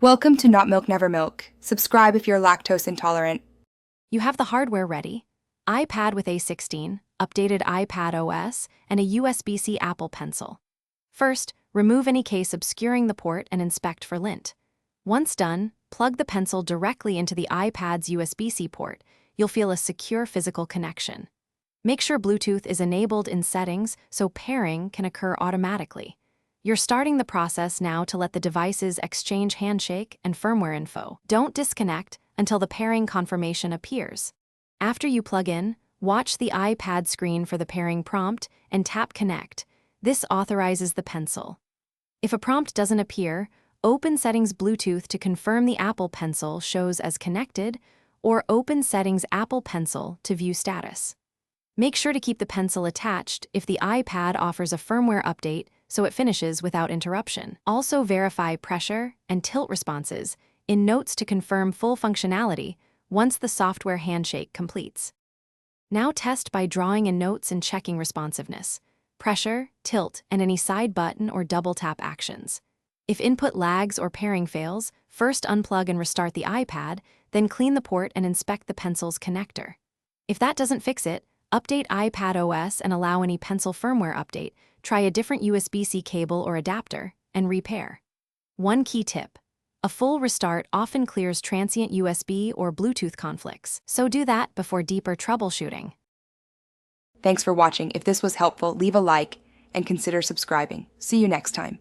Welcome to Not Milk Never Milk. Subscribe if you're lactose intolerant. You have the hardware ready: iPad with A16, updated iPad OS, and a USB-C Apple Pencil. First, remove any case obscuring the port and inspect for lint. Once done, plug the pencil directly into the iPad's USB-C port. You'll feel a secure physical connection. Make sure Bluetooth is enabled in settings so pairing can occur automatically. You're starting the process now to let the devices exchange handshake and firmware info. Don't disconnect until the pairing confirmation appears. After you plug in, watch the iPad screen for the pairing prompt and tap Connect. This authorizes the pencil. If a prompt doesn't appear, open Settings Bluetooth to confirm the Apple Pencil shows as connected, or open Settings Apple Pencil to view status. Make sure to keep the pencil attached if the iPad offers a firmware update so it finishes without interruption. Also verify pressure and tilt responses in Notes to confirm full functionality once the software handshake completes. Now test by drawing in Notes and checking responsiveness, pressure, tilt, and any side button or double tap actions. If input lags or pairing fails, first unplug and restart the iPad, then clean the port and inspect the pencil's connector. If that doesn't fix it, update iPad OS and allow any pencil firmware update. Try a different USB-C cable or adapter and repair. One key tip: a full restart often clears transient USB or Bluetooth conflicts, so do that before deeper troubleshooting. Thanks for watching. If this was helpful, leave a like and consider subscribing. See you next time.